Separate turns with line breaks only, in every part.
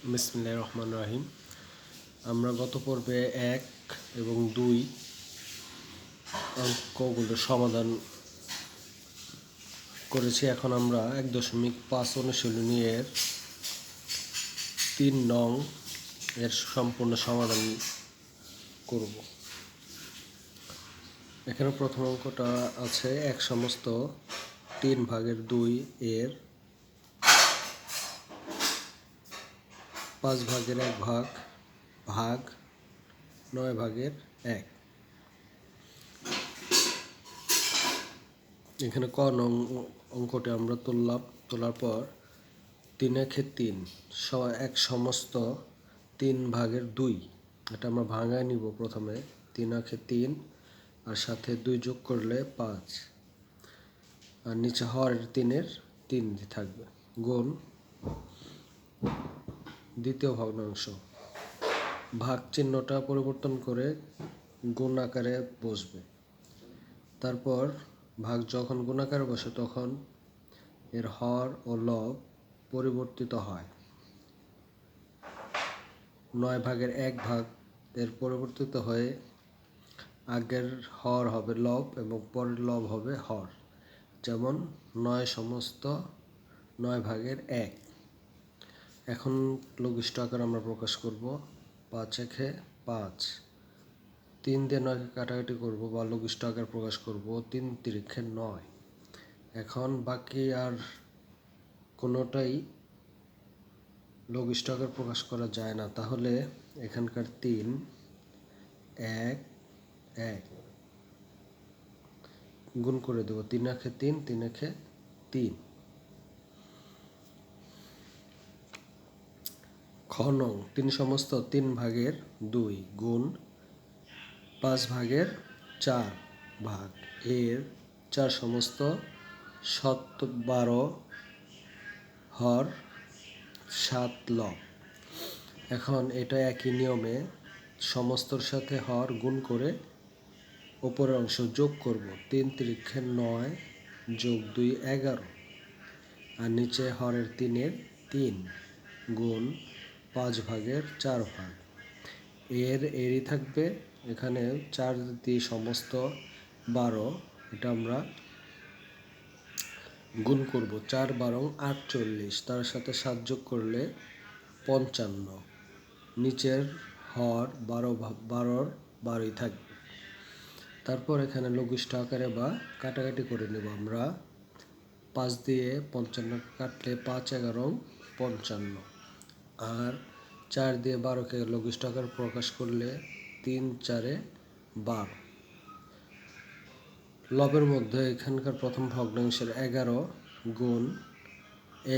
বিসমিল্লাহির রহমানির রহিম। আমরা গত পর্বে 1 এবং 2 অঙ্কগুলো সমাধান করেছি। এখন আমরা 1.5 অনুশীলনী এর 3 নং এর সম্পূর্ণ সমাধান করব। এখানে প্রথম অঙ্কটা আছে 1 সমস্ত 3/2 এর 5/1 ভাগ ভাগ 9/1। এখানে ক নং অঙ্কটি আমরা তোলার পর 3/3 1 সমস্ত 3/2, এটা আমরা ভাঙায় নিব। প্রথমে 3/3 আর সাথে 2 যোগ করলে 5, আর নিচে হরের 3 থাকবে, গুণ দ্বিতীয় ভগ্নাংশ। ভাগ চিহ্নটা পরিবর্তন করে গুণ আকারে বসবে। তারপর ভাগ যখন গুণ আকারে বসে তখন এর হর ও লব পরিবর্তিত হয়। 9/1 ভাগ এর পরিবর্তিত হয়ে আগের হর হবে লব এবং পরের লব হবে হর। যেমন 9 সমস্ত 9/1। এখন লঘিষ্ঠ আকার আমরা প্রকাশ করব। 5/5, 3 দিয়ে 9কে কাটাকাটি করব বা লঘিষ্ঠ আকার প্রকাশ করব। 3×3=9। এখন বাকি আর কোনোটাই লঘিষ্ঠ আকার প্রকাশ করা যায় না, তাহলে এখানকার 3 1 1 গুণ করে দেব। 3×3 3×3। খ নং 3 সমস্ত 3/2 গুণ 5/4 ভাগ এর 4 সমস্ত 12 হর 7 লব। এখন এটা একই নিয়মে সমস্তর সাথে হর গুণ করে উপরের অংশ যোগ করব। 3×9 যোগ 2 11, আর নিচে হরের 3 গুণ 5/4 ভাগ এরই থাকবে। এখানে 4 দিয়ে সমস্ত 12, এটা আমরা গুণ করব। 4×12 48, তার সাথে 7 যোগ করলে 55। নিচের হর 12 থাকবে। তারপর এখানে লঘিষ্ঠ আকারে বা কাটাকাটি করে নেব আমরা। 5 দিয়ে 55 কাটলে 5×11 55, আর 4 দিয়ে 12কে লঘিষ্ঠ আকার প্রকাশ করলে 3×4 12। লবের মধ্যে এখানকার প্রথম ভগ্নাংশের 11 গুণ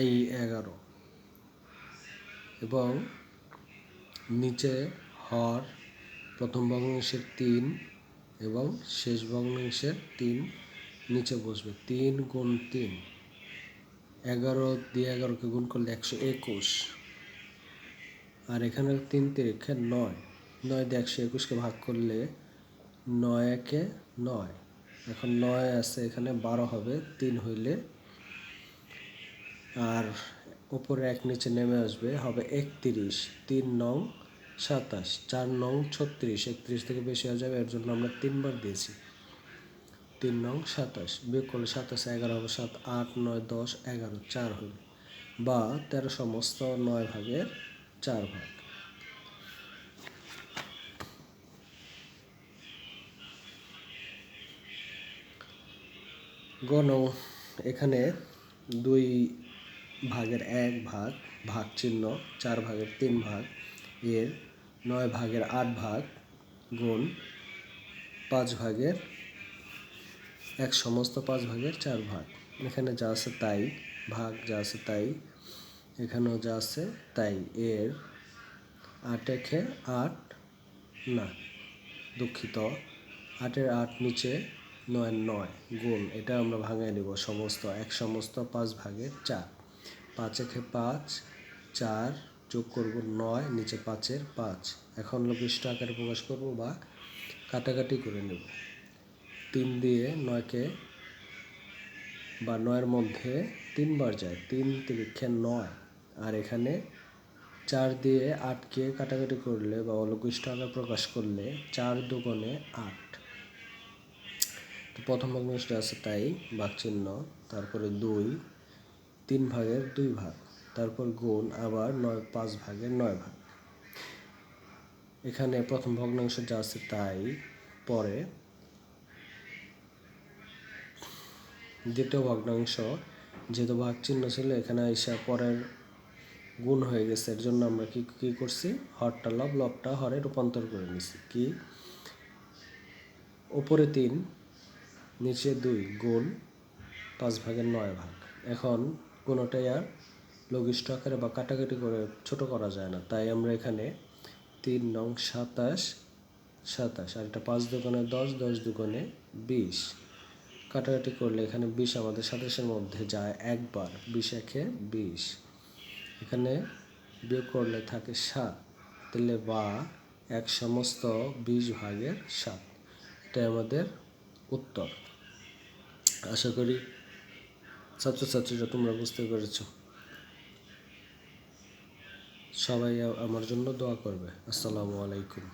এই 11 এবং নিচে হর প্রথম ভগ্নাংশের 3 এবং শেষ ভগ্নাংশের 3 নিচে বসবে। 3 গুণ 3, 11 দিয়ে 11কে গুণ করলে 121, আর এখানে 3×9, 9 দিয়ে 121কে ভাগ করলে 9×1=9। এখন 9 আছে, এখানে 12 হবে 3 হইলে, আর উপরে 1 নিচে নেমে আসবে, হবে 31। 3×9 27, 4×9 36, 31 থেকে বেশি হয়ে যাবে, এর জন্য আমরা 3 বার দিয়েছি। 3×9 27, বিয়োগ করলে 27 11 হবে 7, 8 9 10 11, 4 হবে, বা 13 সমস্ত 9/4 ভাগ। গণ এখানে 2/1 ভাগ ভাগ চিহ্ন 4/3 ভাগ এর 9/8 ভাগ গুণ 5/1 সমস্ত 5/4 ভাগ। এখানে যা আছে তাই, ভাগ যা আছে তাই, এখানেও যা আছে তাই। এর 8×8 না, দুঃখিত, 8-এর 8 নিচে 9 গুণ, এটা আমরা ভাঙায় নিব। সমস্ত 1 সমস্ত 5/4, 5×5 4 যোগ করব 9, নিচে 5-এর 5। এখন লঘিষ্ঠ আকারে প্রকাশ করব বা কাটাকাটি করে নেব। 3 দিয়ে 9কে বা 9-এর মধ্যে 3 বার যায়, 3×9, আর এখানে 4 দিয়ে 8কে কাটাকাটি করলে বা অলঘিষ্ঠ আকার প্রকাশ করলে 4 দুগুণে 8। তো প্রথম ভগ্নাংশটা আছে তাই ভাগচিহ্ন, তারপরে 2 3 ভাগের 2 ভাগ, তারপর গুণ আবার 5 ভাগের 9 ভাগ। এখানে প্রথম ভগ্নাংশ যা আছে তাই, পরে দ্বিতীয় ভগ্নাংশ যেহেতু ভাগ চিহ্ন ছিল এখানে এসে পরের গুণ হয়ে গেছে, এর জন্য আমরা কি করছি, হরটা লব, লবটা হরে রূপান্তর করে নিছি। কি উপরে 3 নিচে 2 গুণ 5 ভাগের 9 ভাগ। এখন কোনোটাই আর লঘিষ্ঠ আকারে বা কাটাকাটি করে ছোট করা যায় না, তাই আমরা এখানে 3 নং 27 আর এটা 5 দুগুণে 10, 10 দুগুণে 20 কাটাকাটি করলে এখানে 20 আমাদের 27-এর মধ্যে যায় একবার, 20 একে 20। এখানে বিয়োগ করলে থাকে 7, তাহলে বা 1 সমস্ত 20 ভাগের 7, এটাই আমাদের উত্তর। আশা করি ছাত্রছাত্রীরা তোমরা বুঝতে পেরেছ। সবাই আমার জন্য দোয়া করবে। আসসালামু আলাইকুম।